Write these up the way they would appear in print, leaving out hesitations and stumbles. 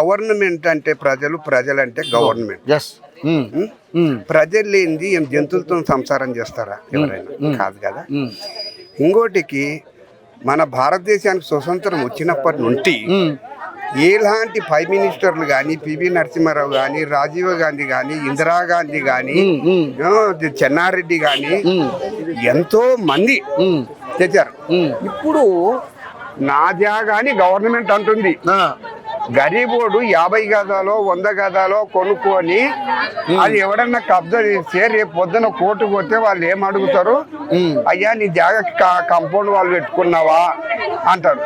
Government అంటే ప్రజలు, ప్రజలంటే గవర్నమెంట్. ప్రజలు లేనిది ఏం జంతువులతో సంసారం చేస్తారా ఎవరైనా? కాదు కదా. ఇంకోటికి మన భారతదేశానికి స్వతంత్రం వచ్చినప్పటి నుండి ఎలాంటి ప్రైమ్ మినిస్టర్లు కానీ, పివి నరసింహారావు కానీ, రాజీవ్ గాంధీ కానీ, ఇందిరాగాంధీ కానీ, చెన్నారెడ్డి కానీ ఎంతో మంది తెచ్చారు. ఇప్పుడు నా జాగాని గవర్నమెంట్ అంటుంది. గరీబోడు 50 గదాలో 100 గదాలో కొనుక్కొని అది ఎవడన్నా కబ్జా చేస్తే రేపు పొద్దున కోర్టుకు పోతే వాళ్ళు ఏం అడుగుతారు? అయ్యా నీ జాగా కంపౌండ్ వాళ్ళు పెట్టుకున్నావా అంటారు.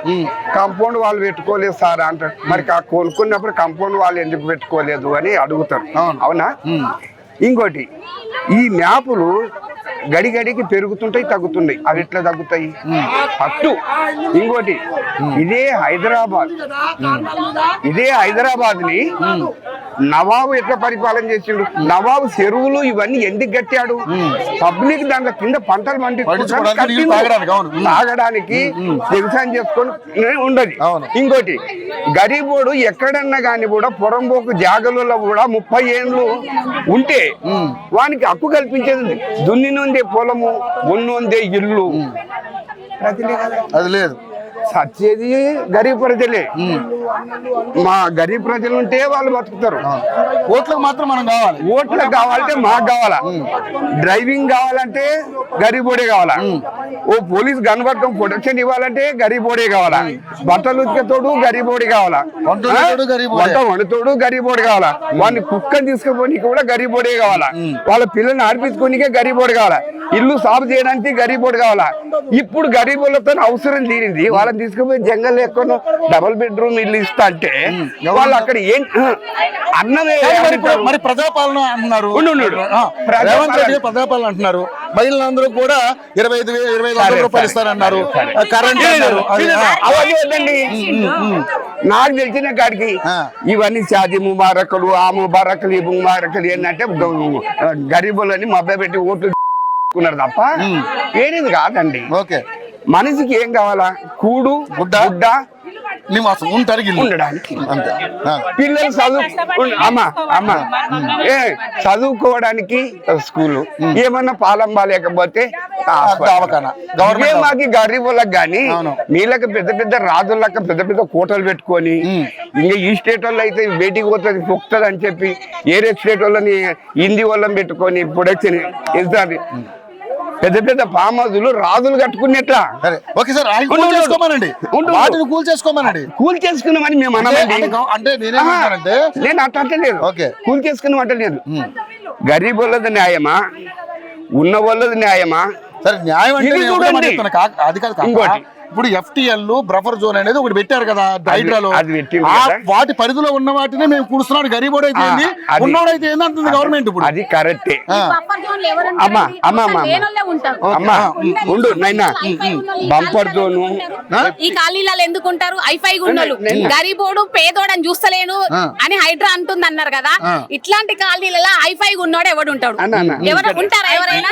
కంపౌండ్ వాళ్ళు పెట్టుకోలేదు సార్ అంటారు. మరి కొనుక్కున్నప్పుడు కంపౌండ్ వాళ్ళు ఎందుకు పెట్టుకోలేదు అని అడుగుతారు. అవునా? ఇంకోటి, ఈ మ్యాపులు గడిగడికి పెరుగుతుంటాయి, తగ్గుతున్నాయి. అవి ఎట్లా తగ్గుతాయి? ఫస్ట్ ఇంకోటి, ఇదే హైదరాబాద్ ని నవాబు ఎట్లా పరిపాలన చేసిండు? నవాబు చెరువులు ఇవన్నీ ఎందుకు కట్టాడు? పబ్లిక్ దాంట్లో కింద పంటలు తాగడానికి, వ్యవసాయం చేసుకొని ఉండదు. ఇంకోటి, గరీబోడు ఎక్కడన్నా కానీ కూడా పొరంబోకు జాగలలో కూడా 30 ఏళ్ళు ఉంటే వానికి హక్కు కల్పించేది. దున్నినుందే పొలము, ఉన్నుందే ఇల్లు. అది లేదు. సచ్చేది గరీబ్ ప్రజలే. మా గరీబ్ ప్రజలు ఉంటే వాళ్ళు బతుకుతారు. ఓట్లకు మాత్రం మనం కావాలి. ఓట్లకు కావాలంటే మాకు కావాలా? డ్రైవింగ్ కావాలంటే గరీబోడే కావాలా? ఓ పోలీస్ గన్వర్గం ప్రొటెక్షన్ ఇవ్వాలంటే గరీబోడే కావాలా? బట్టలు ఉతికేతోడు గరీబోడే కావాలా? వంట వండుతోడు గరీబోడే కావాలా? వాడిని కుక్కని తీసుకుపోయి కూడా గరీబోడే కావాలా? వాళ్ళ పిల్లల్ని ఆడిపించుకోనికే గరీబోడు కావాలా? ఇల్లు సాగు చేయడానికి గరీబోడు కావాలా? ఇప్పుడు గరీబులతో అవసరం తీరింది. వాళ్ళని తీసుకుపోయి జంగల్ ఎక్కువ డబుల్ బెడ్రూమ్ ఇల్లు ఇస్తా అంటే వాళ్ళు అక్కడ ఏం అన్నదే. మరి ప్రజాపాలన అంటున్నారు, ప్రజాపాలన అంటున్నారు. మహిళలందరూ కూడా 25,000 రూపాయలు ఇస్తారన్నారు. కరెంట్ అవన్నీ వద్దండి. నాకు తెలిసిన కాడికి ఇవన్నీ షాదీ ముబారకులు, ఆ ముబారకులు, ఈ ముబారకులు ఏంటంటే గరీబులని మభ్య పెట్టి ఓట్లు తప్ప ఏది కాదండి. ఓకే, మనిషికి ఏం కావాలా? కూడు, గుడ్డ, నివాసం ఉండడానికి. పిల్లలు చదువుకోవడానికి స్కూలు, ఏమన్నా పాలం బాలేకపోతే మాకి గరీబులకు గాని వీళ్ళకి పెద్ద పెద్ద రాజులకు పెద్ద పెద్ద కోటలు పెట్టుకొని ఇంకా ఈ స్టేట్ వాళ్ళు అయితే బయటికి పోతుంది పొక్కుతుంది అని చెప్పి ఏరే స్టేట్ వాళ్ళని హిందీ వాళ్ళని పెట్టుకొని ప్రొడక్షన్ వెళ్తారు. పెద్ద పెద్ద పామదులు రాజులు కట్టుకునేట్లా. కూల్ చేసుకున్నామని మేము అంటే నేను అట్లా అంటలేదు. కూల్ చేసుకున్నాం అంటలేదు. గరీబ్ వాళ్ళది న్యాయమా, ఉన్న వాళ్ళది న్యాయమా? సరే, న్యాయం అది కాదు. ఇంకోటి, ఇప్పుడు FTL బఫర్ జోన్ అనేది ఒకటి పెట్టారు కదా హైడ్రాలో. వాటి పరిధిలో ఉన్న వాటిని మేము కూర్చున్నాడు. గరీబోడు అయితే ఉన్నోడైతే ఏందంటుంది గవర్నమెంట్. ఇప్పుడు అది కరెక్టే. ఉండు నైనా, బంపర్ జోను ఈ ఖాళీలలో ఎందుకుంటారు? ఐఫై ఉన్నోళ్ళు గరీబోడు పేదోడని చూస్తలేను అని హైడ్రా అంటుంది అన్నారు కదా. ఇట్లాంటి ఖాళీలలో ఐఫై ఉన్నోడు ఎవడు ఉంటాడు? ఎవరు ఉంటారా? ఎవరైనా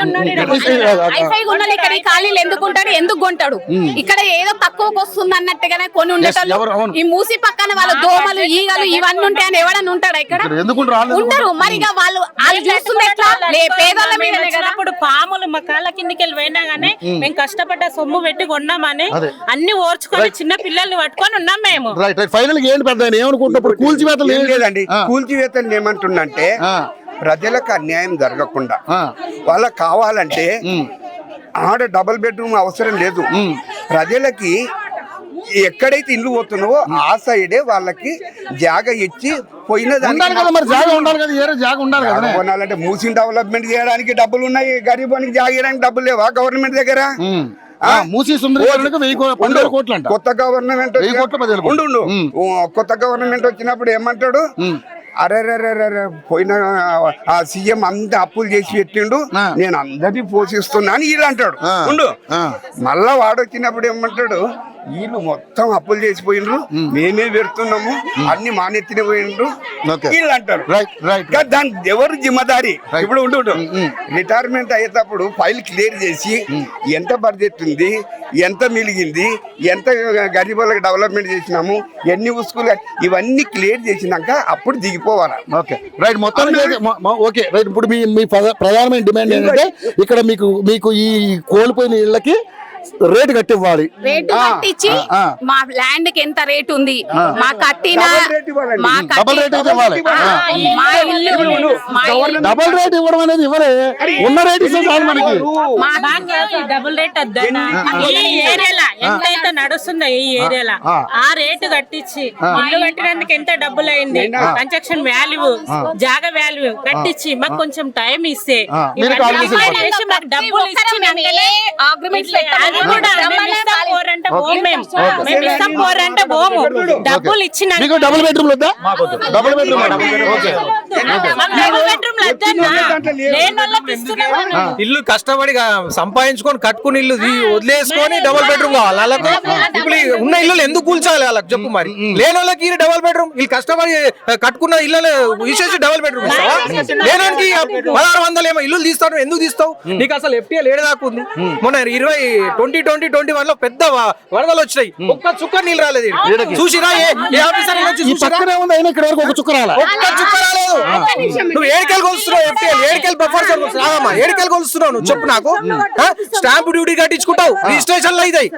ఐఫై ఉన్నోళ్ళు ఇక్కడ ఈ ఖాళీలు ఎందుకుంటాడు? ఎందుకు కొంటాడు? ఇక్కడ ఏదో తక్కువకి వస్తుంది అన్నట్టుగానే కొన్ని ఉండేటోళ్ళు. ఈ మూసి పక్కన వాళ్ళ దోమలు, ఈగలు ఇవన్నీ ఉంటాయని ఎవడన్నా ఉంటాడా? ఇక్కడ ఉంటారు. మరి వాళ్ళు చూస్తుంది ఎట్లా? పేదోళ్ళ మీద కదా. ఇప్పుడు పాములు మా కాళ్ళ కిందికి వెళ్ళి పోయినా గానీ మేము కష్టపడ్డ సొమ్ము పెట్టి కొన్నామని అన్ని ఓర్చుకొని చిన్న పిల్లల్ని పట్టుకొని ఉన్నాం మేము. కూల్చివేతలు ఏమంటుందంటే ప్రజలకు అన్యాయం జరగకుండా వాళ్ళకి కావాలంటే ఆడ డబుల్ బెడ్రూమ్ అవసరం లేదు. ప్రజలకి ఎక్కడైతే ఇల్లు పోతున్నావో ఆ సైడే వాళ్ళకి జాగా ఇచ్చి కొనాలంటే మూసిన డెవలప్మెంట్ చేయడానికి డబ్బులు ఉన్నాయి. గరీబానికి జాగా చేయడానికి డబ్బులు లేవా గవర్నమెంట్ దగ్గర? కొత్త గవర్నమెంట్ కొత్త గవర్నమెంట్ వచ్చినప్పుడు ఏమంటాడు? అరే పోయిన సీఎం అంతా అప్పులు చేసి పెట్టిండు, నేను అందరినీ పోషిస్తున్నా అని వీళ్ళు అంటాడు. ఉండు, మళ్ళా వాడు వచ్చినప్పుడు ఏమంటాడు? వీళ్ళు మొత్తం అప్పులు చేసిపోయినరు, మేమే పెడుతున్నాము, అన్ని మానెత్తిన పోయినరు Okay. వీళ్ళు అంటారు. రైట్ కానీ దాని ఎవరు జిమ్మదారి? ఇప్పుడు ఉండు రిటైర్మెంట్ అయ్యేటప్పుడు ఫైల్ క్లియర్ చేసి ఎంత బడ్జెట్ ఉంది, ఎంత మిలిగింది, ఎంత గరీబులకు డెవలప్మెంట్ చేసినాము, ఎన్ని ఉస్కూలు, ఇవన్నీ క్లియర్ చేసినాక అప్పుడు దిగిపోవాలా. ఓకే రైట్ మొత్తం ఓకే రైట్. ఇప్పుడు మీ ప్రధానమైన డిమాండ్ ఏంటంటే ఇక్కడ మీకు ఈ కోల్పోయిన ఇళ్ళకి రేటు కట్టివ్వాలి. రేటు కట్టించి మా ల్యాండ్ కి ఎంత రేట్ ఉంది, మా కట్టిన డబల్ రేట్ అయితే ఇవ్వాలి. మా ఇల్లు డబల్ రేట్ ఇవ్వడం అనేది ఇవ్వలే, ఉన్న రేట్ ఇస్తే చాలు మనకి. డబుల్ రేట్ వద్దన్నా ఈ ఏరియాలో ఎంతైతే నడుస్తుందో ఈ ఏరియాలో ఆ రేటు కట్టించి ఇల్లు కట్టినందుకు ఎంత డబ్బులు అయింది, కన్స్ట్రక్షన్ వాల్యూ, జాగా వాల్యూ కట్టించి మాకు కొంచెం టైం ఇస్తే మాకు డబ్బులు ఇచ్చి డబ్బులు ఇచ్చిన డబుల్ బెడ్రూమ్ వద్దా? డబుల్ బెడ్రూమ్ ఇల్లు కష్టపడి సంపాదించుకొని కట్టుకుని ఇల్లు వదిలేసుకొని డబుల్ బెడ్రూమ్ కావాలి వాళ్ళకు. ఇప్పుడు ఉన్న ఇల్లు ఎందుకు కూల్చాలి వాళ్ళకి చెప్పు మరి. లేని వాళ్ళకి డబుల్ బెడ్రూమ్, వీళ్ళు కష్టపడి కట్టుకున్న ఇల్లు విశేష డబుల్ బెడ్రూమ్ ఇస్తావా? లేనానికి 1600 ఏమో ఇల్లు తీస్తాడు, ఎందుకు తీస్తావు? నీకు అసలు ఎఫ్టీఎల్ ఏడు దాకా ఉంది. మొన్న 2021 లో పెద్ద వరదలు వచ్చినాయి, ఒక్క చుక్క నీళ్ళు రాలేదు. చూసిరా ఏ ఆఫీసర్ ఒక చుక్క రాలేదు. ఒక్క చుక్క రాలేదు. నువ్వు ఏడుకెళ్ళి కొలుస్తున్నావు, ఎఫ్టీఎల్ ఏడుకెళ్ళి బఫర్ రాదమ్మా, ఏడుకెళ్ళి కొలుస్తున్నావు నువ్వు చెప్పు నాకు. స్టాంప్ డ్యూటీ కట్టించుకుంటావు, రిజిస్ట్రేషన్ అయితాయి.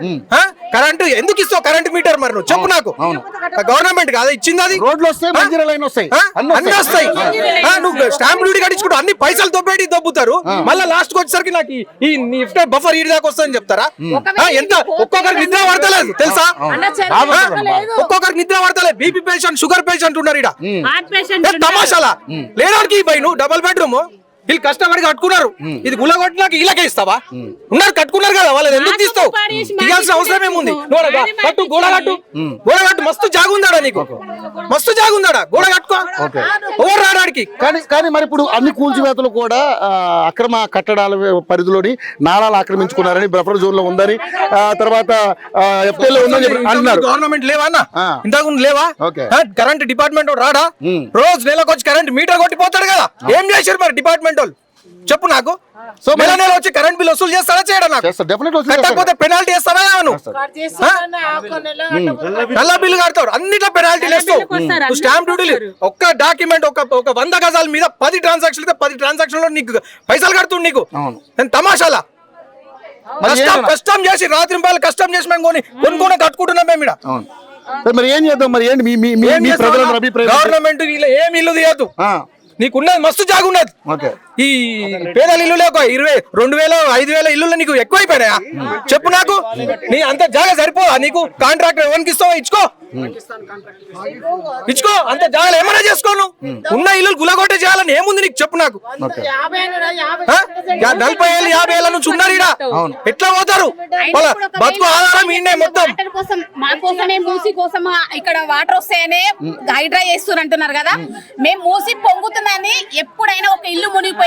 కరెంట్ ఎందుకు ఇస్తావు? కరెంట్ మీటర్ మరి నువ్వు చెప్పు నాకు. గవర్నమెంట్ కాదా ఇచ్చింది? అది రోడ్లు వస్తాయి, మంజీరా లైన్ వస్తాయి, అన్ని వస్తాయి. నువ్వు స్టాంప్ డ్యూటీ కట్టించుకుంటావు, అన్ని పైసలు దొబ్బేటి దొబ్బుతారు. మళ్ళీ లాస్ట్ కి వచ్చేసరికి నాకు ఈ బఫర్ ఈ దాకా వస్తుందని చెప్తారా? ఎంత ఒక్కొక్కరికి నిద్ర పడతలేదు తెలుసా? ఒక్కొక్కరికి నిద్ర పడతలేదు. బీపీ పేషెంట్, షుగర్ పేషెంట్ ఉన్నారు ఇక్కడ. తమాషాలా లేడానికి పోయి నువ్వు డబుల్ బెడ్రూమ్ వీళ్ళు కష్టపడి కట్టుకున్నారు, ఇది గుల్లగొట్టినాక వీళ్ళకే ఇస్తావా? ఉన్నారు కట్టుకున్నారు కదా, వాళ్ళని ఎందుకు తీస్తావు? తీయాల్సిన అవసరం ఏముంది? కట్టు, గోడ కట్టు, గోడ కట్టు. మస్తు జాగుందాడా నీకు, మస్తు జాగుందాడా, గోడ కట్టుకో. ఎవరు రావడానికి? కానీ మరి ఇప్పుడు అన్ని కూల్చివేతలు కూడా అక్రమ కట్టడాల పరిధిలోని నాళాలు ఆక్రమించుకున్నారని, బఫర్ జోన్ లో ఉందని, తర్వాత ఎఫ్టీఎల్ ఉందని అంటున్నారు. గవర్నమెంట్ లేవా అన్న? ఇంతకు లేవా? కరెంట్ డిపార్ట్మెంట్ రాడా? రోజు నెలకు వచ్చి కరెంట్ మీటర్ కొట్టిపోతాడు కదా. ఏం చేశారు మరి డిపార్ట్మెంట్ వాళ్ళు చెప్పు నాకు. సో నెల నెల వచ్చి కరెంట్ బిల్ వసూలు చేస్తారా చేయడా? కట్టకపోతే పెనాల్టీ వేస్తావా? నల్ల బిల్లు కడతారు, అన్నిట్లో పెనాల్టీలు వేస్తావు. స్టాంప్ డ్యూటీలు ఒక్క డాక్యుమెంట్ ఒక 100 గజాల మీద 10 ట్రాన్సాక్షన్లు, 10 ట్రాన్సాక్షన్ నీకు పైసలు కడుతుంది. నీకు తమాషాలా కష్టం చేసి రాత్రి పాలు కష్టం చేసి మేము కొనుక్కొని కట్టుకుంటున్నాం మేము ఇక్కడ. మరి ఏం చేద్దాం? మరి ఏంటి గవర్నమెంట్ ఏమి ఇల్లు తీయద్దు, నీకున్నది మస్తు జాగున్నది. ఈ పేదల ఇల్లు లేక 20,000, 5,000 ఇల్లు నీకు ఎక్కువైపోయినాయా చెప్పు నాకు? నీ అంత జాగా సరిపోదా నీకు? కాంట్రాక్టర్ ఎవరికి ఇస్తావో ఇచ్చుకో, ఇచ్చుకో. అంత జాగాలు ఏమైనా చేసుకోను. ఉన్న ఇల్లు గులగొట్టే చేయాలని ఏముంది నీకు చెప్పు నాకు? 40 ఏళ్ళు 50 ఏళ్ళ నుంచి ఉన్నారు ఈడ, ఎట్లా పోతారు? వాళ్ళ బతుకు ఆధారం ఈయనే మొత్తం. మా కోసమే మూసి కోసం ఇక్కడ వాటర్ వస్తాయనే హైడ్రా చేస్తున్నారు అంటున్నారు కదా. మేము మూసి పొంగుతుందని ఎప్పుడైనా ఒక ఇల్లు మునిగిపోయిందని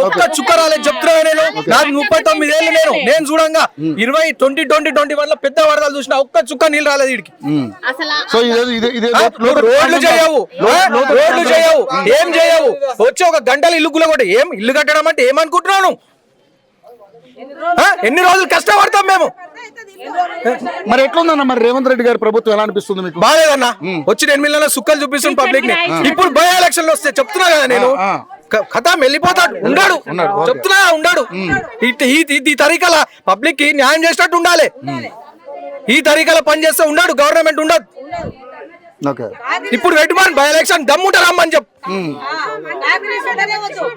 ఒక్క చుక్క రాలేదు చెప్తున్నా. నేను నాకు 39 ఏళ్ళు. నేను చూడంగా 2021 లో పెద్ద వరదలు చూసిన ఒక్క చుక్క నీళ్ళు రాలేదు వీడికి. రోడ్లు చేయవు, రోడ్లు చేయవు, ఏం చేయవు. వచ్చి ఒక గంటలు ఇల్లు గులగొట్ట. ఏం ఇల్లు కట్టడం అంటే ఏమనుకుంటున్నాను? ఎన్ని రోజులు కష్టపడతాం మేము. మరి ఎట్లుందన్న మరి రేవంత్ రెడ్డి గారి ప్రభుత్వం ఎలా అనిపిస్తుంది మీకు? బాగాలేదన్నా, వచ్చిన 8 నెలల సుక్కలు చూపిస్తుంది పబ్లిక్ ని. ఇప్పుడు బై ఎలక్షన్లు వస్తే చెప్తున్నా కదా నేను, కథ వెళ్ళిపోతాడు. ఉండాడు చెప్తున్నా, ఉండాడు. ఈ తరీకాల పబ్లిక్ కి న్యాయం చేసినట్టు ఉండాలి. ఈ తరీకాల పని చేస్తే ఉండాడు, గవర్నమెంట్ ఉండదు. ఇప్పుడు పెట్టుబడి బై ఎలక్షన్ దమ్ముంటే రమ్మని చెప్పు,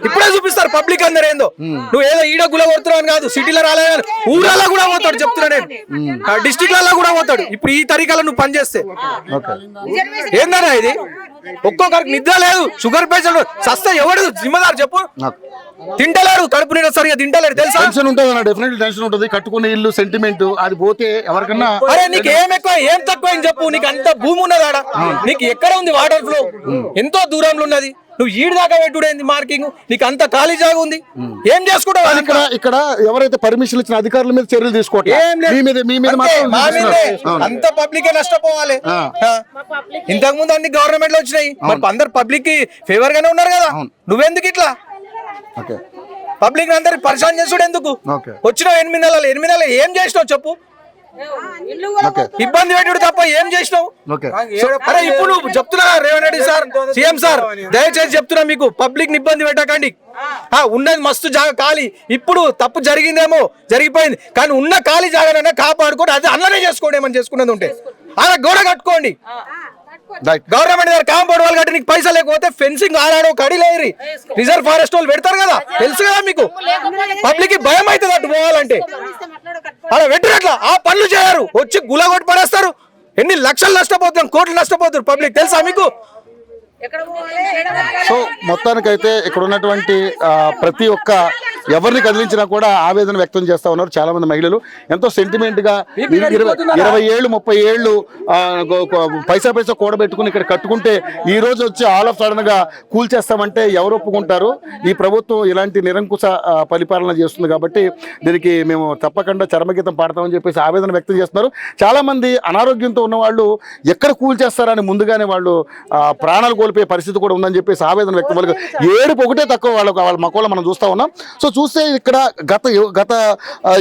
ఇప్పుడే చూపిస్తారు పబ్లిక్ అందరు ఏందో. నువ్వు ఏదో ఈడ గుల కొడుతున్నావు కాదు, సిటీలో రాలేదు, ఊరాల్లో కూడా పోతాడు చెప్తున్నా నేను, డిస్ట్రిక్ట్లలో కూడా పోతాడు. ఇప్పుడు ఈ తరీకాలో నువ్వు పని చేస్తే ఏందన్నా ఇది? ఒక్కొక్కరికి నిద్ర లేదు, షుగర్ పేషెంట్ సస్తే ఎవడు జిమ్మదారు చెప్పు? తింటలేరు, కడుపు నిండా సరిగా తింటలేరు తెలుసా? టెన్షన్ ఉంటుంది, డెఫినెట్లీ టెన్షన్ ఉంటుంది. కట్టుకునే ఇల్లు సెంటిమెంట్ అది పోతే ఎవరికన్నా. అరే నీకు ఏం ఎక్కువ ఏం తక్కువ అని చెప్పు. నీకు అంత భూమి ఉన్నదాడ, నీకు ఎక్కడ ఉంది వాటర్ ఫ్లో? ఎంతో దూరంలో ఉన్నది. నువ్వు ఈడు దాకా పెట్టుడేంది మార్కింగ్? నీకు అంత ఖాళీ జాగా ఉంది, ఏం చేసుకుంటావు? ఇక్కడ ఎవరైతే పర్మిషన్ ఇచ్చిన అధికారుల మీద చర్యలు తీసుకోవట్లేదు. ఏం లేదు. మీ మీద మాత్రం మా మీదే. చూపిస్తున్నారు. అంత పబ్లికే నష్టపోవాలి. ఇంతకు ముందు అన్ని గవర్నమెంట్ లో వచ్చినాయి, మరి అందరు పబ్లిక్ కి ఫేవర్ గానే ఉన్నారు కదా, నువ్వెందుకు ఇట్లా ఓకే పబ్లిక్ అందరు పరిశాన్ చేసుడు ఎందుకు? ఓకే. వచ్చినావు 8 నెలలు ఏం చేసినావు చెప్పు? ఓకే ఇబ్బంది పెట్టుడు తప్ప ఏం చేసినావు? ఓకే అరే ఇప్పుడు నువ్వు చెప్తున్నా Revanth Reddy sir, CM sir, దయచేసి చెప్తున్నా మీకు, పబ్లిక్ ని ఇబ్బంది పెట్టకండి. ఉన్నది మస్తు జాగా ఖాళీ, ఇప్పుడు తప్పు జరిగిందేమో జరిగిపోయింది, కానీ ఉన్న ఖాళీ జాగానైనా కాపాడుకోండి. అది అన్ననే చేసుకోండి, ఏమని చేసుకునేది ఉంటే అలా గోడ కట్టుకోండి. గవర్నమెంట్ దగ్గర కాంపౌండ్ వాళ్ళు కట్టి నీకు పైసలు లేకపోతే ఫెన్సింగ్ ఆడాడో కడిలేరి రిజర్వ్ ఫారెస్ట్ వాళ్ళు పెడతారు కదా, తెలుసు కదా మీకు. పబ్లిక్ కి భయం అవుతుంది అటు పోవాలంటే, అలా పెట్టినట్లా ఆ పనులు చేయరు, వచ్చి గులగొట్టి పడేస్తారు. ఎన్ని లక్షలు నష్టపోతాం, కోట్లు నష్టపోతారు పబ్లిక్, తెలుసా మీకు? సో మొత్తానికైతే ఇక్కడ ఉన్నటువంటి ప్రతి ఒక్క ఎవరిని కదిలించినా కూడా ఆవేదన వ్యక్తం చేస్తా ఉన్నారు చాలా మంది మహిళలు. ఎంతో సెంటిమెంట్ గా 20 ఏళ్ళు 30 ఏళ్ళు పైసా కూడబెట్టుకుని ఇక్కడ కట్టుకుంటే ఈ రోజు వచ్చి ఆల్ ఆఫ్ సడన్ గా కూల్చేస్తామంటే ఎవరు ఒప్పుకుంటారు? ఈ ప్రభుత్వం ఇలాంటి నిరంకుశ పరిపాలన చేస్తుంది కాబట్టి దీనికి మేము తప్పకుండా చరమగీతం పాడతామని చెప్పేసి ఆవేదన వ్యక్తం చేస్తున్నారు. చాలా మంది అనారోగ్యంతో ఉన్న వాళ్ళు ఎక్కడ కూల్చేస్తారని ముందుగానే వాళ్ళు ప్రాణాలు కోల్పోయే పరిస్థితి కూడా ఉందని చెప్పేసి ఆవేదన వ్యక్తం. వాళ్ళకి ఏడుపు ఒకటే తక్కువ వాళ్ళ మకోలో మనం చూస్తా ఉన్నాం. సో చూస్తే ఇక్కడ గత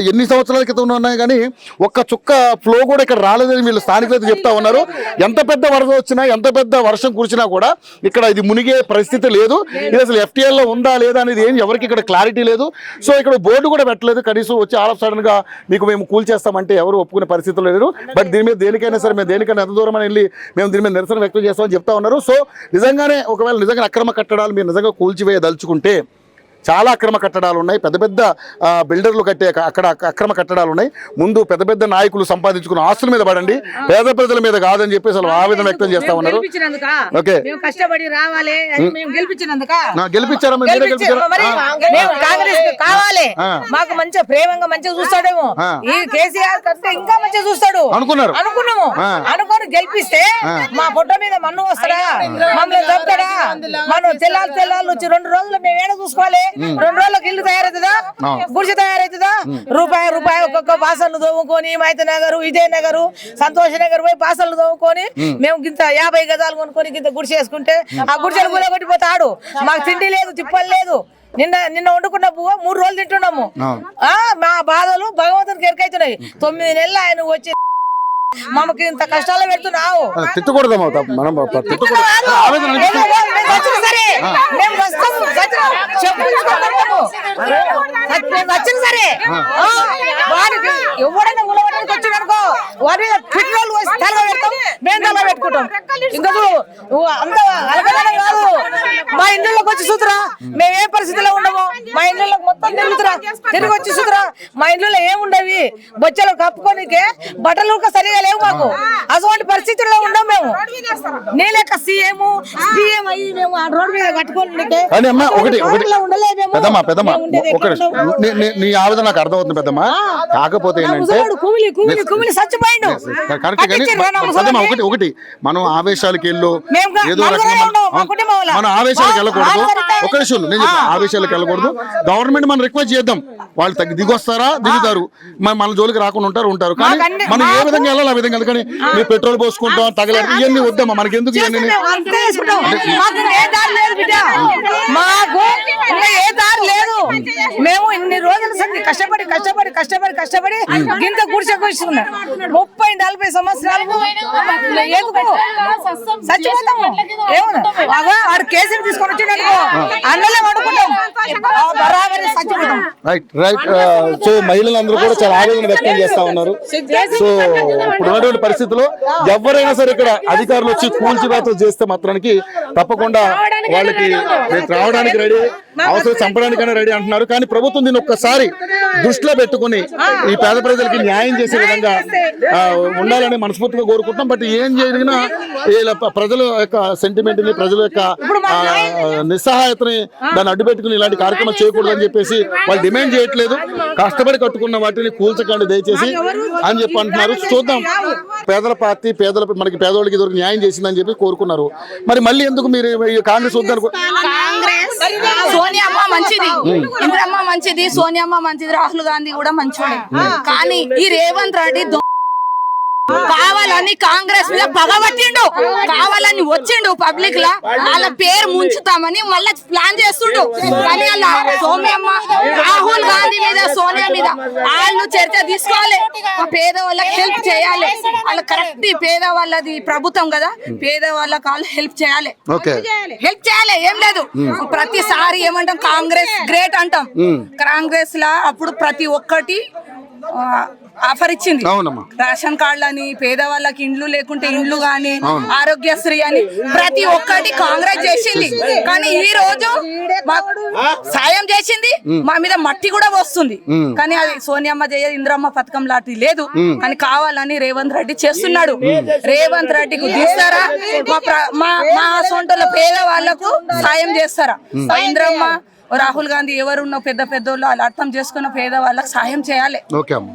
ఎన్ని సంవత్సరాల క్రితం ఉన్నాయి కానీ ఒక్క చుక్క ఫ్లో కూడా ఇక్కడ రాలేదని వీళ్ళు స్థానికులు చెప్తా ఉన్నారు. ఎంత పెద్ద వరద వచ్చినా, ఎంత పెద్ద వర్షం కురిచినా కూడా ఇక్కడ ఇది మునిగే పరిస్థితి లేదు. ఇది అసలు FTL లో ఉందా లేదా అనేది ఏం ఎవరికి ఇక్కడ క్లారిటీ లేదు. సో ఇక్కడ బోర్డు కూడా పెట్టలేదు, కనీసం వచ్చి ఆల్ ఆఫ్ సడన్ గా మీకు మేము కూల్చేస్తామంటే ఎవరు ఒప్పుకునే పరిస్థితులు లేరు. బట్ దీని మీద దేనికైనా సరే మేము దేనికైనా ఎంత దూరం అని వెళ్ళి మేము దీని మీద నిరసన వ్యక్తం చేస్తామని చెప్తా ఉన్నారు. సో నిజంగానే ఒకవేళ నిజంగా అక్రమ కట్టడాలు మీరు నిజంగా కూల్చివేయదలుచుకుంటే చాలా అక్రమ కట్టడాలు ఉన్నాయి, పెద్ద పెద్ద బిల్డర్లు కట్టే అక్కడ అక్రమ కట్టడాలు ఉన్నాయి. ముందు పెద్ద పెద్ద నాయకులు సంపాదించుకున్న ఆస్తుల మీద పడండి, పేద ప్రజల మీద కాదని చెప్పేసి అసలు ఆవేదన వ్యక్తం చేస్తా ఉన్నారు. ఓకే కష్టపడి రావాలి, గెలిపించారా? కాంగ్రెస్ కావాలి, మాకు మంచిగా ప్రేమంగా మంచిగా చూస్తాడేమో, ఈ కేసీఆర్ కంటే ఇంకా మంచిగా చూస్తాడు అనుకున్నాము. అనుకొని గెలిపిస్తే మా పొట్ట మీద మన్ను వస్తాడా, మమ్మల్ని చంపుతాడా? మనం తెల్లాలు వచ్చి 2 రోజులు మేము ఏడ చూసుకోవాలి? 2 రోజులకు ఇల్లు తయారవుతుందా, గుడిసె తయారవుతుందా? రూపాయి ఒక్కొక్క బాసన్లు తోముకొని మైత నగరు, విజయ నగరు, సంతోష నగర్ పోయి బాసన్లు తోముకొని మేము గింత 50 గజాలు కొనుక్కొని గింత గుడిసె వేసుకుంటే ఆ గుడిసెలు కూడా కొట్టిపోతాడు. మాకు తిండి లేదు, తిప్పలు లేదు. నిన్న వండుకున్న పువ్వు 3 రోజులు తింటున్నాము. మా బాధలు భగవంతునికి ఎరకైతున్నాయి. 9 నెలలు ఆయన వచ్చి మమ్మకి ఇంత కష్టాలు పెడుతున్నావు. తిట్టకూడదు మనం, వచ్చిన సరే వారికి ఎవడైనా ఉలవడానికి వచ్చిననుకో వారి పెట్రోల్ పోసి తలగా పెడతాం, మేము తలగా పెట్టుకుంటాం. ఇంకా అంత అలగడం కాదు. మా ఇండ్లలోకి వచ్చి చూతురా, మేము ఏ పరిస్థితిలో ఉండమో మా ఇండ్లలోకి మొత్తం తిరుగుతురా, తిరిగి వచ్చి చూతురా. మా ఇండ్లలో ఏముండవి, బొచ్చలు కప్పుకోనికే బట్టలు సరిగా లేవు మాకు. అటువంటి పరిస్థితుల్లో ఉన్నాం మేము. నీ లెక్క సీఎం అయ్యి మేము ఆ రోడ్డు మీద కట్టుకోండి. నీ ఆవేదన నాకు అర్థమవుతుంది పెద్దమ్మా. కాకపోతే ఏంటంటే ఒకటి మనం ఆవేశాలకు వెళ్ళు, ఏదో మన ఆవేశాలకు వెళ్ళకూడదు. ఒక నిమిషం నేను ఆవేశాలకు వెళ్ళకూడదు. గవర్నమెంట్ మనం రిక్వెస్ట్ చేద్దాం, వాళ్ళు దిగొస్తారా దిగుతారు, మన జోలికి రాకుండా ఉంటారు. కానీ మనం ఏ విధంగా వెళ్ళాలి ఆ విధంగా. అందుకని మీరు పెట్రోల్ పోసుకుంటాం, తగలేదు, ఇవన్నీ వద్దామా మనకి ఎందుకు? మాకు ఏ దారి లేదు. మేము ఇన్ని రోజుల సంది కష్టపడి గింత గుడిసెకొచ్చుకున్నాం. 30-40 సంవత్సరాలు చచ్చిపోతాము. ఏమన్నా వాడు కేసులు తీసుకొని వచ్చినట్టుకో అన్నలే పడుకుంటాం, బరాబరి చచ్చిపోతాం. రైట్. సో మహిళలందరూ కూడా చాలా ఆవేదన వ్యక్తం చేస్తా ఉన్నారు. సో ఇప్పుడు ఉన్నటువంటి పరిస్థితుల్లో ఎవరైనా సరే ఇక్కడ అధికారులు వచ్చి కూల్చివేతలు చేస్తే మాత్రానికి తప్పకుండా వాళ్ళకి రావడానికి రెడీ, అవసరం చంపడానికైనా రెడీ అంటున్నారు. కానీ ప్రభుత్వం దీన్ని ఒక్కసారి దృష్టిలో పెట్టుకుని ఈ పేద ప్రజలకి న్యాయం చేసే విధంగా ఉండాలని మనస్ఫూర్తిగా కోరుకుంటున్నాం. బట్ ఏం జరిగినా ఇలా ప్రజల యొక్క సెంటిమెంట్ ని, ప్రజల యొక్క నిస్సహాయతని దాన్ని అడ్డుపెట్టుకుని ఇలాంటి కార్యక్రమం చేయకూడదని చెప్పేసి వాళ్ళు డిమాండ్ చేయట్లేదు. కష్టపడి కట్టుకున్న వాటిని కూల్చకండి దయచేసి అని చెప్పి అంటున్నారు. చూద్దాం, పేదల పార్టీ మనకి పేదోళ్ళకి ఇదివరకు న్యాయం చేసిందని చెప్పి కోరుకున్నారు. మరి మళ్ళీ ఎందుకు మీరు ఈ కాంగ్రెస్ వద్దనుకో? సోనియమ్మ మంచిది, ఇందిరమ్మ మంచిది, సోనియమ్మ మంచిది, రాహుల్ గాంధీ కూడా మంచిది. కానీ ఈ రేవంత్ రెడ్డి కావాలని కాంగ్రెస్ మీద పగబట్టిండు, కావాలని వచ్చిండు పబ్లిక్ లా వాళ్ళ పేరు ముంచుతామని మళ్ళీ ప్లాన్ చేస్తుండు. కానీ వాళ్ళ సోనియమ్మ రాహుల్ గాంధీ మీద, సోనియా మీద వాళ్ళు చర్చ తీసుకోవాలి. పేదవాళ్ళకి హెల్ప్ చేయాలి. వాళ్ళ కరెక్ట్ పేదవాళ్ళది ప్రభుత్వం కదా, పేదవాళ్ళకి వాళ్ళు హెల్ప్ చేయాలి. హెల్ప్ చేయాలి, ఏం లేదు. ప్రతిసారి ఏమంటాం కాంగ్రెస్ గ్రేట్ అంటాం. కాంగ్రెస్ లా అప్పుడు ప్రతి ఒక్కటి ఆఫర్ ఇచ్చింది. రేషన్ కార్డులని, పేదవాళ్ళకి ఇండ్లు లేకుంటే ఇండ్లు గాని, ఆరోగ్యశ్రీ అని ప్రతి ఒక్కటి కాంగ్రెస్ చేసింది. కానీ ఈ రోజు సాయం చేసింది, మా మీద మట్టి కూడా వస్తుంది. కానీ అది సోనియమ్మ చేయదు, ఇందిరమ్మ పథకం లాంటి లేదు. కానీ కావాలని రేవంత్ రెడ్డి చేస్తున్నాడు. రేవంత్ రెడ్డికి తీస్తారా? మా సొంతల పేదవాళ్లకు సాయం చేస్తారా? ఇందిరమ్మ, రాహుల్ గాంధీ ఎవరున్న పెద్ద పెద్దోళ్ళు వాళ్ళు అర్థం చేసుకున్న పేదవాళ్ళకి సాయం చేయాలి. ఓకే అమ్మ.